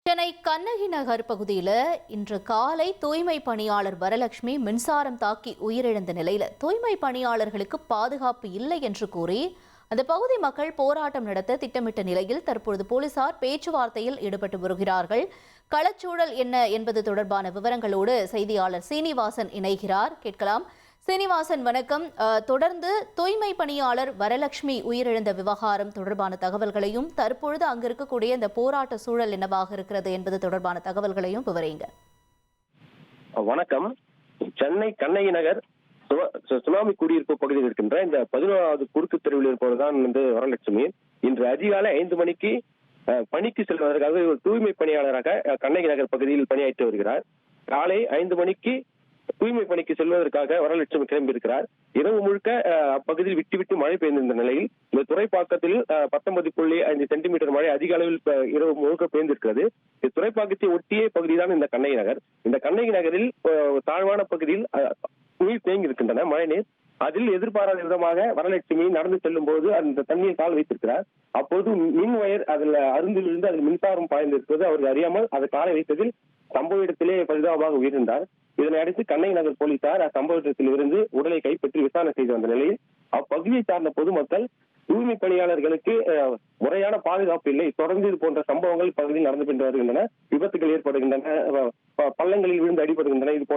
சென்னை கண்ணகி நகர் பகுதியில் இன்று காலை தூய்மை பணியாளர் வரலட்சுமி மின்சாரம் தாக்கி உயிரிழந்த நிலையில் தூய்மை பணியாளர்களுக்கு பாதுகாப்பு இல்லை என்று கூறி அந்த பகுதி மக்கள் போராட்டம் நடத்த திட்டமிட்ட நிலையில் தற்பொழுது போலீசார் பேச்சுவார்த்தையில் ஈடுபட்டு வருகிறார்கள். களச்சூழல் என்ன என்பது தொடர்பான விவரங்களோடு செய்தியாளர் சீனிவாசன் இணைகிறார். கேட்கலாம். சீனிவாசன், வணக்கம். தொடர்ந்து தூய்மை பணியாளர் வரலட்சுமி உயிரிழந்த விவகாரம் தொடர்பான தகவல்களையும் தற்பொழுது அங்கு இருக்கக்கூடிய இந்த போராட்ட சூழல் என்னவாக இருக்கிறது என்பது தொடர்பான தகவல்களையும் விவரிங்க. வணக்கம். சென்னை கண்ணகி நகர் சுனாமி குடியிருப்பு பகுதியில் இருக்கின்ற இந்த 11வது குறுக்கு தெருவில் இருப்பதுதான் வரலட்சுமி இன்று அதிகாலை 5 மணிக்கு பணிக்கு செல்வதற்காக ஒரு தூய்மை பணியாளராக கண்ணகி நகர் பகுதியில் பணியாற்றி வருகிறார். காலை 5 மணிக்கு தூய்மை பணிக்கு செல்வதற்காக வரலட்சுமி கிளம்பி இருக்கிறார். இரவு முழுக்க அப்பகுதியில் விட்டு விட்டு மழை பெய்திருந்த நிலையில் இந்த துறைப்பாக்கத்தில் 19.5 சென்டிமீட்டர் மழை அதிக அளவில் இரவு முழுக்க பெய்திருக்கிறது. இந்த துறைப்பாக்கத்தை ஒட்டிய பகுதிதான் இந்த கண்ணகி நகர். இந்த கண்ணகி நகரில் தாழ்வான பகுதியில் நீர் தேங்கி இருக்கின்றன, மழை நீர். அதில் எதிர்பாராத விதமாக வரலட்சுமி நடந்து செல்லும் போது அந்த தண்ணீர் கால் வைத்திருக்கிறார். அப்போது மின் வயர் அதில் அருந்திலிருந்து அதில் மின்சாரம் பாய்ந்திருப்பது அவருக்கு அறியாமல் அதை காலை வைத்ததில் சம்பவ இடத்திலே பரிதாபமாக உயிரிழந்தார். இதனை அடுத்து கண்ணகி நகர் போலீசார் அச்சம்பவ இடத்தில் இருந்து உடலை கைப்பற்றி விசாரணை செய்து வந்த நிலையில் அப்பகுதியை சார்ந்த பொதுமக்கள் தூய்மை பணியாளர்களுக்கு முறையான பாதுகாப்பு இல்லை, தொடர்ந்து இது போன்ற சம்பவங்கள் பகுதியில் நடந்து கொண்டு வருகின்றன, விபத்துகள் ஏற்படுகின்றன, பள்ளங்களில் விழுந்து அடிபடுகின்றன, இது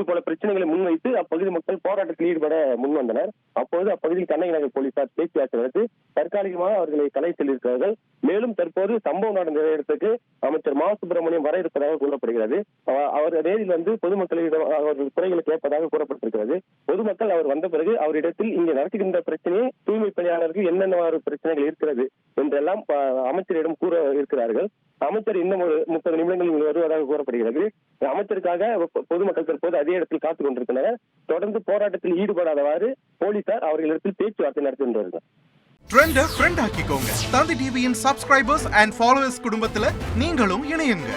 போல பிரச்சனைகளை முன்வைத்து அப்பகுதி மக்கள் போராட்டத்தில் ஈடுபட முன்வந்தனர். அப்போது அப்பகுதியில் கண்ணகி நகர் போலீசார் பேச்சுவார்த்தை நடத்தி தற்காலிகமாக அவர்களை கலை செல்லியிருக்கிறார்கள். மேலும் தற்போது சம்பவம் நடந்த இடத்துக்கு அமைச்சர் மா சுப்பிரமணியம் வர இருப்பதாக கூறப்படுகிறது. அவர் நேரில் பொதுமக்களிடம் அவர்கள் குறைகளை கேட்பதாக கூறப்பட்டிருக்கிறது. பொதுமக்கள் அவர் வந்த பிறகு அவரிடத்தில் இங்கே நடத்துகின்ற பிரச்சனையை தூய்மை பணியாளருக்கு என்னென்ன பிரச்சனைகள் இருக்கிறது என்றெல்லாம் அமைச்சரிடம் கூற இருக்கிறார்கள். அமைச்சர் இன்னும் 30 நிமிடங்களில் வருவதாக கூறப்படுகிறது. அமைச்சருக்காக பொதுமக்கள் தற்போது அதே இடத்தில் காத்துக் கொண்டிருக்கின்றனர். தொடர்ந்து போராட்டத்தில் ஈடுபடாதவாறு போலீசார் அவர்களிடத்தில் பேச்சுவார்த்தை நடத்துகின்றனர். ட்ரெண்ட ஃப்ரெண்ட் ஆக்கிக்கோங்க. தந்தி டிவியின் சப்ஸ்கிரைபர்ஸ் அண்ட் ஃபாலோவர்ஸ் குடும்பத்துல நீங்களும் இணையுங்க.